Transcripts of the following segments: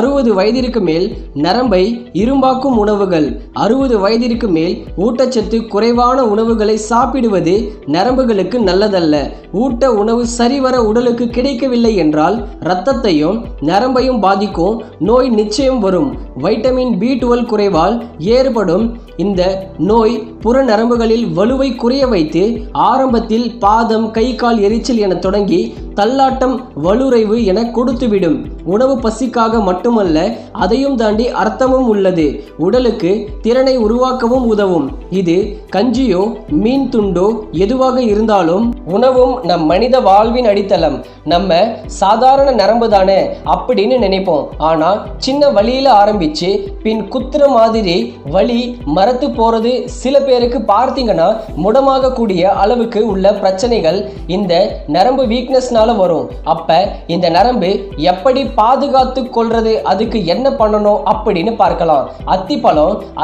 60 வயதிற்கு மேல் நரம்பை இரும்பாக்கும் உணவுகள். 60 வயதிற்கு மேல் ஊட்டச்சத்து குறைவான உணவுகளை சாப்பிடுவது நரம்புகளுக்கு நல்லதல்ல. ஊட்ட உணவு சரிவர உடலுக்கு கிடைக்கவில்லை என்றால் இரத்தத்தையும் நரம்பையும் பாதிக்கும் நோய் நிச்சயம் வரும். வைட்டமின் B12 குறைவால் ஏற்படும் இந்த நோய் புற நரம்புகளில் வலுவை குறைய வைத்து ஆரம்பத்தில் பாதம், கை, கால் எரிச்சல் என தொடங்கி தள்ளாட்டம், வலுரைவு என கொடுத்துவிடும். உணவு பசிக்காக மட்டுமல்ல, அதையும் தாண்டி அர்த்தமும் உள்ளது. உடலுக்கு திறனை உருவாக்கவும் உதவும். இது கஞ்சியோ மீன் துண்டோ எதுவாக இருந்தாலும் உணவும் நம் மனித வாழ்வின் அடித்தளம். நம்ம சாதாரண நரம்பு தானே அப்படின்னு நினைப்போம். ஆனா சின்ன வலியில ஆரம்பிச்சு பின் குத்துற மாதிரி வலி மரத்து போறது, சில பேருக்கு பார்த்தீங்கன்னா முடமாக கூடிய அளவுக்கு உள்ள பிரச்சனைகள் இந்த நரம்பு வீக்னஸ்னால வரும். அப்ப இந்த நரம்பு எப்படி பாதுகாத்து கொள்றது, அதுக்கு என்ன பண்ணணும் அப்படின்னு பார்க்கலாம்.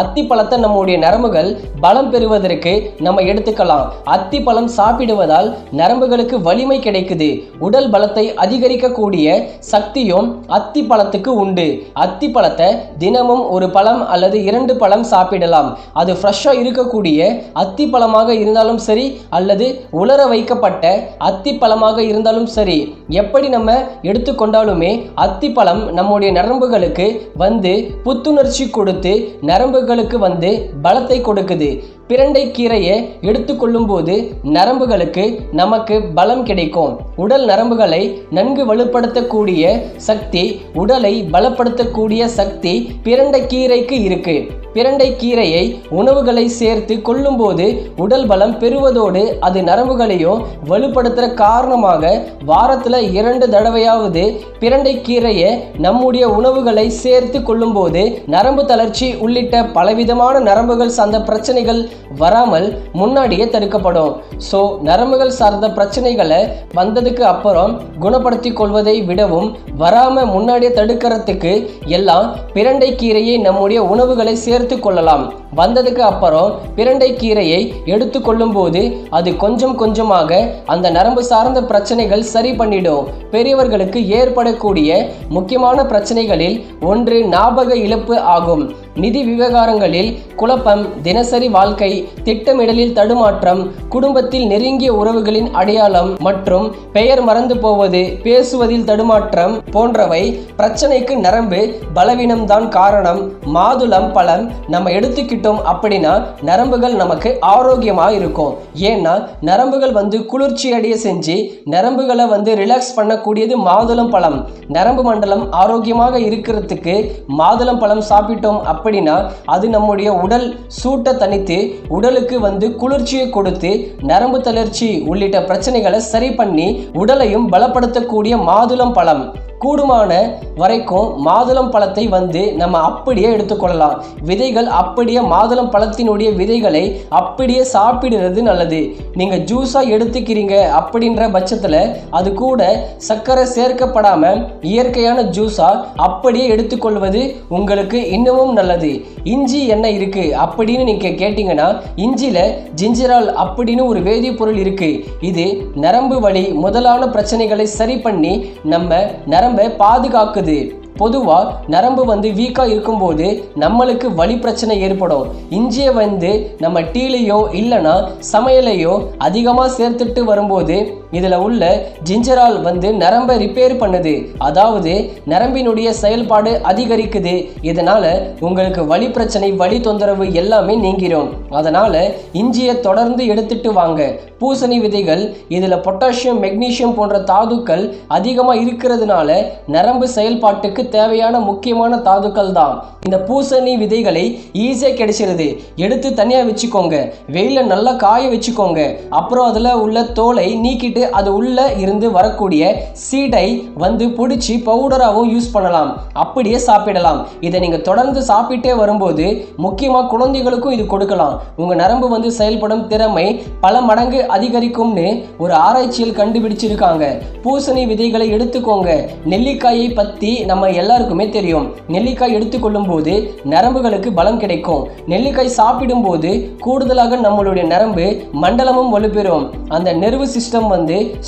அத்திப்பழத்தை நம்முடைய நரம்புகள் பலம் பெறுவதற்கு நம்ம எடுத்துக்கலாம். அத்திப்பழம் சாப்பிடுவதால் நரம்புகளுக்கு வலிமை கிடைக்குது. உடல் பலத்தை அதிகரிக்கக்கூடிய சக்தியும் அத்திப்பழத்துக்கு உண்டு. அத்திப்பழத்தை தினமும் ஒரு பழம் அல்லது 2 பழம் சாப்பிடலாம். அது ஃப்ரெஷ்ஷா இருக்கக்கூடிய அத்திப்பழமாக இருந்தாலும் சரி அல்லது உலர வைக்கப்பட்ட அத்திப்பழமாக இருந்தாலும் சரி, எப்படி நம்ம எடுத்துக்கொண்டாலுமே அத்திப்பழம் நம்முடைய நரம்புகளுக்கு வந்து புத்துணர்ச்சி கொடுத்து நரம்புகளுக்கு வந்து பலத்தை கொடுக்குது. பிரண்டை கீரையை எடுத்துக்கொள்ளும் போது நரம்புகளுக்கு நமக்கு பலம் கிடைக்கும். உடல் நரம்புகளை நன்கு வலுப்படுத்தக்கூடிய சக்தி, உடலை பலப்படுத்தக்கூடிய சக்தி பிரண்டை கீரைக்கு இருக்கு. பிரண்டை கீரையை உணவுகளை சேர்த்து கொள்ளும் போது உடல் பலம் பெறுவதோடு அது நரம்புகளையும் வலுப்படுத்துற காரணமாக வாரத்துல 2 தடவையாவது பிரண்டை கீரையை நம்முடைய உணவுகளை சேர்த்து கொள்ளும் போது நரம்பு தளர்ச்சி உள்ளிட்ட பலவிதமான நரம்புகள் சார்ந்த பிரச்சனைகள் வராமல் முன்னாடியே தடுக்கப்படும். ஸோ நரம்புகள் சார்ந்த பிரச்சனைகளை வந்ததுக்கு அப்புறம் குணப்படுத்தி கொள்வதை விடவும் வராம முன்னாடியே தடுக்கிறதுக்கு எல்லாம் பிரண்டை கீரையை நம்முடைய உணவுகளை சேர்த்து கொள்ளலாம். வந்ததுக்கு அப்புறம் பிரண்டை கீரையை எடுத்துக்கொள்ளும் போது அது கொஞ்சம் கொஞ்சமாக அந்த நரம்பு சார்ந்த பிரச்சனைகள் சரி பண்ணிடும். பெரியவர்களுக்கு ஏற்படக்கூடிய முக்கியமான பிரச்சனைகளில் ஒன்று ஞாபக இழப்பு ஆகும். நிதி விவகாரங்களில் குழப்பம், தினசரி வாழ்க்கை, திட்டமிடலில் தடுமாற்றம், குடும்பத்தில் நெருங்கிய உறவுகளின் அடையாளம் மற்றும் பெயர் மறந்து போவது, பேசுவதில் தடுமாற்றம் போன்றவை பிரச்சனைக்கு நரம்பு பலவீனம்தான் காரணம். மாதுளம் பழம் நம்ம எடுத்துக்கிட்டோம் அப்படின்னா நரம்புகள் நமக்கு ஆரோக்கியமா இருக்கும். ஏன்னா நரம்புகள் வந்து குளிர்ச்சி அடைய செஞ்சு நரம்புகளை வந்து ரிலாக்ஸ் பண்ணக்கூடியது மாதுளம் பழம். நரம்பு மண்டலம் ஆரோக்கியமாக இருக்கிறதுக்கு மாதுளம் பழம் சாப்பிட்டோம் அப்படின்னா அது நம்முடைய உடல் சூட்டை தணித்து உடலுக்கு வந்து குளிர்ச்சியை கொடுத்து நரம்பு தளர்ச்சி உள்ளிட்ட பிரச்சனைகளை சரி பண்ணி உடலையும் பலப்படுத்தக்கூடிய மாதுளம் பழம். கூடுமான வரைக்கும் மாதுளம் பழத்தை வந்து நம்ம அப்படியே எடுத்துக்கொள்ளலாம். விதைகள் அப்படியே மாதுளம் பழத்தினுடைய விதைகளை அப்படியே சாப்பிடுறது நல்லது. நீங்க ஜூஸா எடுத்துக்கிறீங்க அப்படின்ற பட்சத்துல அது கூட சர்க்கரை சேர்க்கப்படாம இயற்கையான ஜூஸா அப்படியே எடுத்துக்கொள்வது உங்களுக்கு இன்னமும் நல்லது. இஞ்சி என்ன இருக்கு அப்படின்னு நீங்க கேட்டீங்கன்னா இஞ்சில ஜிஞ்சரால் அப்படின்னு ஒரு வேதிப்பொருள் இருக்கு. இது நரம்பு வலி முதலான பிரச்சனைகளை சரி பண்ணி நம்ம நரம்பை பாதுகாக்குது. பொதுவா நரம்பு வந்து வீக்கா இருக்கும்போது நம்மளுக்கு வலி பிரச்சனை ஏற்படும். இஞ்சியை வந்து நம்ம டீலையோ இல்லைன்னா சமையலையோ அதிகமா சேர்த்துட்டு வரும்போது இதுல உள்ள ஜிஞ்சரால் வந்து நரம்பை ரிப்பேர் பண்ணுது. அதாவது நரம்பினுடைய செயல்பாடு அதிகரிக்குது. இதனால உங்களுக்கு வலி பிரச்சனை, வலி தொந்தரவு எல்லாமே நீங்கிரும். அதனால இஞ்சியை தொடர்ந்து எடுத்துட்டு வாங்க. பூசணி விதைகள், இதுல பொட்டாசியம், மெக்னீசியம் போன்ற தாதுக்கள் அதிகமா இருக்கிறதுனால நரம்பு செயல்பாட்டுக்கு தேவையான முக்கியமான தாதுக்கள் தான். இந்த பூசணி விதைகளை ஈஸியா கிடைச்சிருது. எடுத்து தனியா வச்சுக்கோங்க. வெயில நல்லா காய வச்சுக்கோங்க. அப்புறம் அதுல உள்ள தோலை நீக்கிட்டு அது உள்ள இருந்து வரக்கூடிய சீடை வந்து பிடிச்சி பவுடராகவும் யூஸ் பண்ணலாம். அப்படியே சாப்பிடலாம். இதை நீங்க தொடர்ந்து சாப்பிட்டே வரும்போது முக்கியமா குழந்தைகளுக்கும் இது கொடுக்கலாம். உங்க நரம்பு வந்து செயல்படும் திறமை பல மடங்கு அதிகரிக்கும்னு ஒரு ஆராய்ச்சியில் கண்டுபிடிச்சிருக்காங்க. பூசணி விதைகளை எடுத்துக்கோங்க. நெல்லிக்காயை பத்தி நம்ம எல்லாருக்குமே தெரியும். நெல்லிக்காய் எடுத்துக்கொள்ளும் போது நரம்புகளுக்கு பலம் கிடைக்கும். நெல்லிக்காய் சாப்பிடும் போது கூடுதலாக நம்மளுடைய நரம்பு மண்டலமும் வலுப்பெறும். அந்த நெர்வு சிஸ்டம்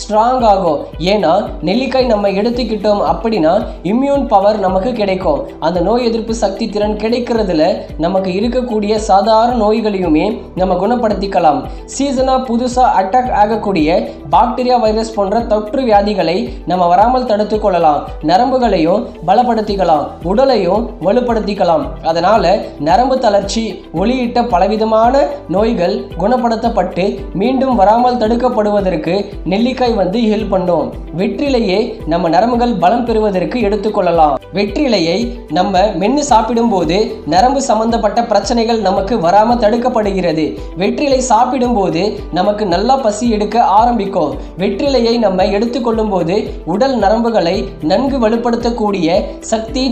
ஸ்ட்ராங் ஆகும். ஏன்னா நெல்லிக்காய் நம்ம எடுத்துக்கிட்டோம் அப்படின்னா இம்யூன் பவர் நமக்கு கிடைக்கும். அந்த நோய் எதிர்ப்பு சக்தி திறன் கிடைக்கிறதுல நமக்கு இருக்கக்கூடிய சாதாரண நோய்களையுமே நம்ம குணப்படுத்திக்கலாம். சீசனா புதுசா அட்டாக் ஆகக்கூடிய பாக்டீரியா, வைரஸ் போன்ற தொற்று வியாதிகளை நம்ம வராமல் தடுத்து கொள்ளலாம். நரம்புகளையும் பலப்படுத்திக்கலாம், உடலையும் வலுப்படுத்திக்கலாம். அதனால நரம்பு தளர்ச்சி உள்ளிட்ட பலவிதமான நோய்கள் குணப்படுத்தப்பட்டு மீண்டும் வராமல் தடுக்கப்படுவதற்கு நெல்லிக்காய் ஹெல்ப் பண்ணும். வெற்றிலையை நம்ம நரம்புகள் பலம் பெறுவதற்கு எடுத்துக்கொள்ளலாம். வெற்றிலையை நம்ம மென்னு சாப்பிடும் போது நரம்பு சம்பந்தப்பட்ட பிரச்சனைகள் நமக்கு வராம தடுக்கப்படுகிறது. வெற்றிலை சாப்பிடும் போது நமக்கு நல்லா பசி எடுக்க ஆரம்பிக்கும். வெற்றிலையை நம்ம எடுத்துக்கொள்ளும் போது உடல் நரம்புகளை நன்கு வலுப்படுத்தக்கூடிய சக்தி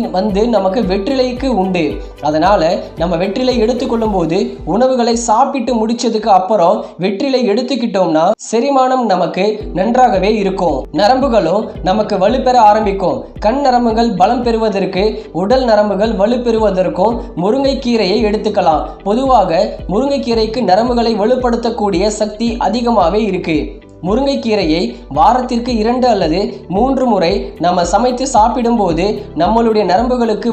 நமக்கு வெற்றிலைக்கு உண்டு. அதனால நம்ம வெற்றிலை எடுத்துக்கொள்ளும் போது உணவுகளை சாப்பிட்டு முடிச்சதுக்கு அப்புறம் வெற்றிலை எடுத்துக்கிட்டோம்னா செரிமானம் நமக்கு நன்றாகவே இருக்கும். நரம்புகளும் நமக்கு வலுப்பெற ஆரம்பிக்கும். கண் நரம்புகள் பலம் பெறுவதற்கு, உடல் நரம்புகள் வலுப்பெறுவதற்கும் முருங்கைக்கீரையை எடுத்துக்கலாம். பொதுவாக முருங்கைக்கீரைக்கு நரம்புகளை வலுப்படுத்தக்கூடிய சக்தி அதிகமாகவே இருக்கு. முருங்கைக்கீரையை வாரத்திற்கு 2 அல்லது 3 முறை நம்ம சமைத்து சாப்பிடும்போது நம்மளுடைய நரம்புகளுக்கு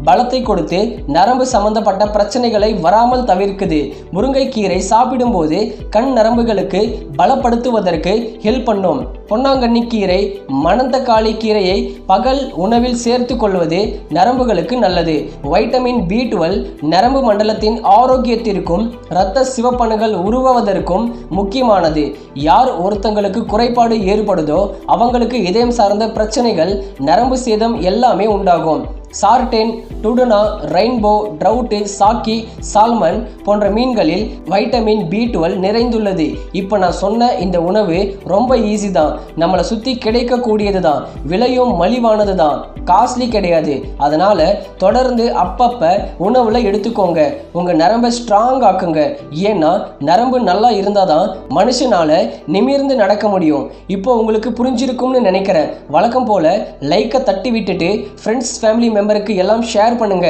பலத்தை கொடுத்து நரம்பு சம்பந்தப்பட்ட பிரச்சனைகளை வராமல் தவிர்க்குது. முருங்கைக்கீரை சாப்பிடும்போது கண் நரம்புகளுக்கு பலப்படுத்துவதற்கு ஹெல்ப் பண்ணும். பொன்னாங்கண்ணி கீரை, மணத்தக்காளி கீரையை பகல் உணவில் சேர்த்து கொள்வது நரம்புகளுக்கு நல்லது. வைட்டமின் B12 நரம்பு மண்டலத்தின் ஆரோக்கியத்திற்கும் இரத்த சிவப்பணுகள் உருவாவதற்கும் முக்கியமானது. யார் ஒருத்தங்களுக்கு குறைபாடு ஏற்படுதோ அவங்களுக்கு இதயம் சார்ந்த பிரச்சனைகள், நரம்பு சேதம் எல்லாமே உண்டாகும். சார்டென், டுடுனா, ரெயின்போ, ட்ரவுட், சாக்கி, சால்மன் போன்ற மீன்களில் வைட்டமின் B12 நிறைந்துள்ளது. இப்போ நான் சொன்ன இந்த உணவு ரொம்ப ஈஸி தான், நம்மளை சுற்றி கிடைக்கக்கூடியது தான், விலையும் மலிவானது தான், காஸ்ட்லி கிடையாது. அதனால தொடர்ந்து அப்பப்ப உணவுல எடுத்துக்கோங்க. உங்க நரம்பை ஸ்ட்ராங் ஆக்குங்க. ஏன்னா நரம்பு நல்லா இருந்தாதான் மனுஷனால நிமிர்ந்து நடக்க முடியும். இப்போ உங்களுக்கு புரிஞ்சிருக்கும்னு நினைக்கிறேன். வழக்கம் போல லைக்கை தட்டி விட்டுட்டு ஃப்ரெண்ட்ஸ், ஃபேமிலி மெம்பருக்கு எல்லாம் ஷேர் பண்ணுங்க.